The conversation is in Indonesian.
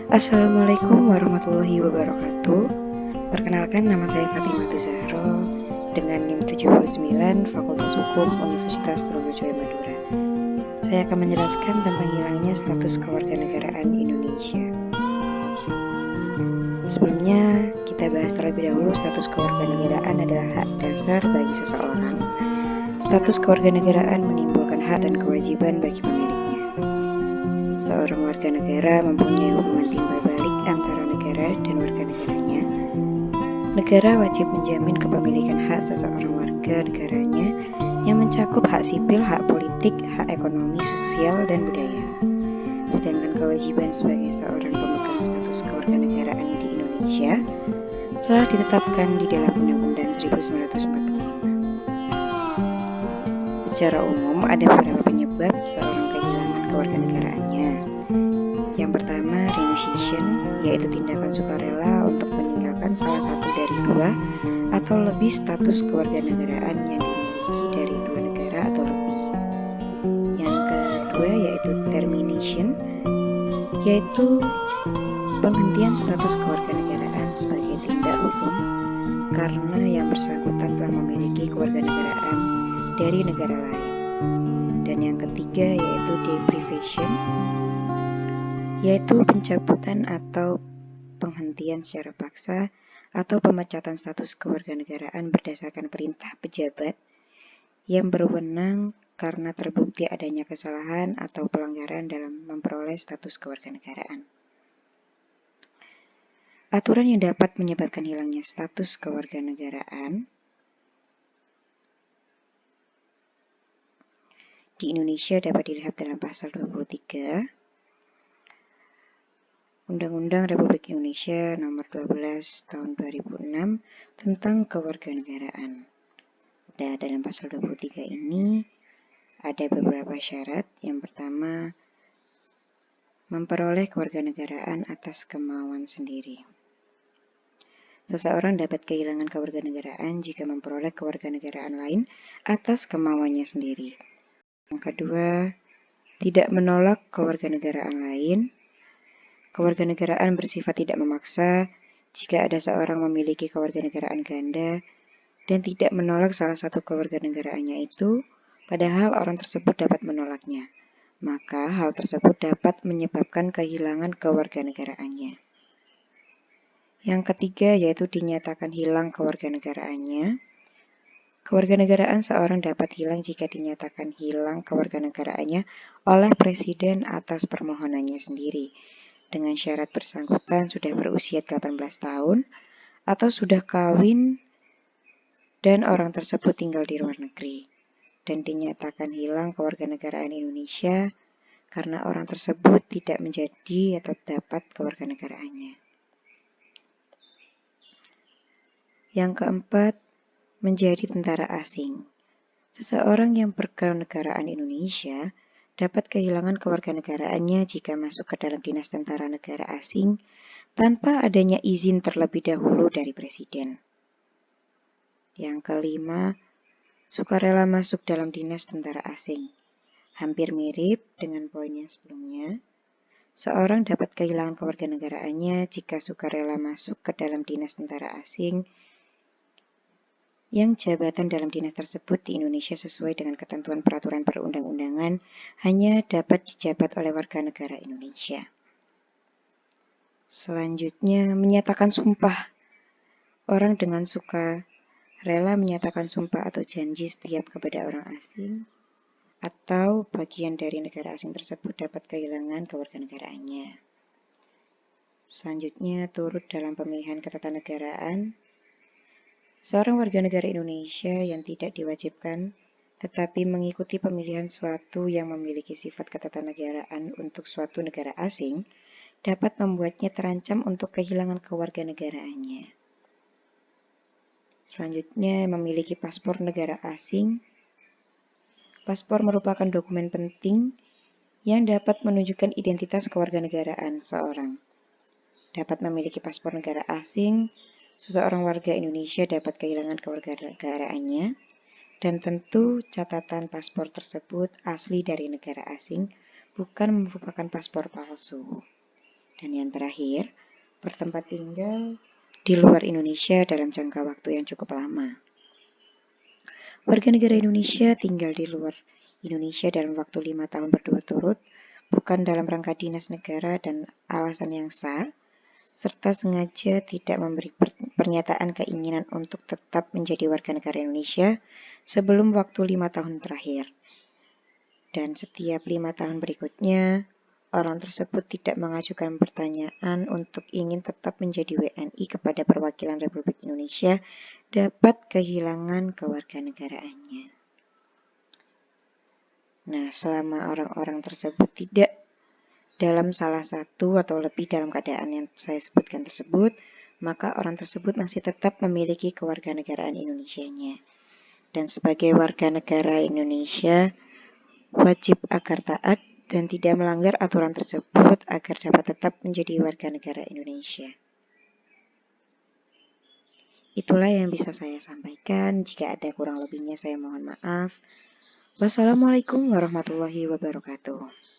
Assalamualaikum warahmatullahi wabarakatuh. Perkenalkan, nama saya Fatimah Zahro dengan NIM 79 Fakultas Hukum Universitas Trunojoyo Madura. Saya akan menjelaskan tentang hilangnya status kewarganegaraan Indonesia. Sebelumnya, kita bahas terlebih dahulu status kewarganegaraan adalah hak dasar bagi seseorang. Status kewarganegaraan menimbulkan hak dan kewajiban bagi pemiliknya. Seorang warga negara mempunyai hubungan timbal balik antara negara dan warga negaranya. Negara wajib menjamin kepemilikan hak seseorang warga negaranya yang mencakup hak sipil, hak politik, hak ekonomi, sosial, dan budaya. Sedangkan kewajiban sebagai seorang pemegang status kewarganegaraan di Indonesia telah ditetapkan di dalam Undang-Undang 1945. Secara umum, ada beberapa penyebab seorang kehilangan kewarganegaraannya. Yang pertama, renunciation, yaitu tindakan sukarela untuk meninggalkan salah satu dari dua atau lebih status kewarganegaraan yang dimiliki dari dua negara atau lebih. Yang kedua yaitu termination, yaitu penghentian status kewarganegaraan sebagai tindak hukum karena yang bersangkutan telah memiliki kewarganegaraan dari negara lain. Dan yang ketiga yaitu deprivation, yaitu pencabutan atau penghentian secara paksa atau pemecatan status kewarganegaraan berdasarkan perintah pejabat yang berwenang karena terbukti adanya kesalahan atau pelanggaran dalam memperoleh status kewarganegaraan. Aturan yang dapat menyebabkan hilangnya status kewarganegaraan di Indonesia dapat dilihat dalam pasal 23 Undang-Undang Republik Indonesia Nomor 12 Tahun 2006 tentang kewarganegaraan. Nah, dalam pasal 23 ini ada beberapa syarat. Yang pertama, memperoleh kewarganegaraan atas kemauan sendiri. Seseorang dapat kehilangan kewarganegaraan jika memperoleh kewarganegaraan lain atas kemauannya sendiri. Yang kedua, tidak menolak kewarganegaraan lain. Kewarganegaraan bersifat tidak memaksa jika ada seorang memiliki kewarganegaraan ganda dan tidak menolak salah satu kewarganegaraannya itu, padahal orang tersebut dapat menolaknya. Maka hal tersebut dapat menyebabkan kehilangan kewarganegaraannya. Yang ketiga yaitu dinyatakan hilang kewarganegaraannya. Kewarganegaraan seorang dapat hilang jika dinyatakan hilang kewarganegaraannya oleh presiden atas permohonannya sendiri, dengan syarat bersangkutan sudah berusia 18 tahun atau sudah kawin dan orang tersebut tinggal di luar negeri, dan dinyatakan hilang kewarganegaraan Indonesia karena orang tersebut tidak menjadi atau dapat kewarganegaraannya. Yang keempat, menjadi tentara asing. Seseorang yang berkewarganegaraan Indonesia dapat kehilangan kewarganegaraannya jika masuk ke dalam dinas tentara negara asing tanpa adanya izin terlebih dahulu dari presiden. Yang kelima, sukarela masuk dalam dinas tentara asing. Hampir mirip dengan poin yang sebelumnya. Seorang dapat kehilangan kewarganegaraannya jika sukarela masuk ke dalam dinas tentara asing yang jabatan dalam dinas tersebut di Indonesia sesuai dengan ketentuan peraturan perundang-undangan hanya dapat dijabat oleh warga negara Indonesia. Selanjutnya, menyatakan sumpah. Orang dengan sukarela menyatakan sumpah atau janji setia kepada orang asing atau bagian dari negara asing tersebut dapat kehilangan kewarganegaraannya. Selanjutnya, turut dalam pemilihan ketatanegaraan. Seorang warga negara Indonesia yang tidak diwajibkan tetapi mengikuti pemilihan suatu yang memiliki sifat ketatanegaraan untuk suatu negara asing dapat membuatnya terancam untuk kehilangan kewarganegaraannya. Selanjutnya, memiliki paspor negara asing. Paspor merupakan dokumen penting yang dapat menunjukkan identitas kewarganegaraan seorang. Dapat memiliki paspor negara asing, seseorang warga Indonesia dapat kehilangan kewarganegaraannya, dan tentu catatan paspor tersebut asli dari negara asing, bukan merupakan paspor palsu. Dan yang terakhir, bertempat tinggal di luar Indonesia dalam jangka waktu yang cukup lama. Warga negara Indonesia tinggal di luar Indonesia dalam waktu 5 tahun berturut-turut, bukan dalam rangka dinas negara dan alasan yang sah, serta sengaja tidak memberi pernyataan keinginan untuk tetap menjadi warga negara Indonesia sebelum waktu 5 tahun terakhir. Dan setiap 5 tahun berikutnya, orang tersebut tidak mengajukan pertanyaan untuk ingin tetap menjadi WNI kepada perwakilan Republik Indonesia dapat kehilangan kewarganegaraannya. Nah, selama orang-orang tersebut tidak dalam salah satu atau lebih dalam keadaan yang saya sebutkan tersebut, maka orang tersebut masih tetap memiliki kewarganegaraan Indonesianya. Dan sebagai warga negara Indonesia, wajib agar taat dan tidak melanggar aturan tersebut agar dapat tetap menjadi warga negara Indonesia. Itulah yang bisa saya sampaikan. Jika ada kurang lebihnya saya mohon maaf. Wassalamualaikum warahmatullahi wabarakatuh.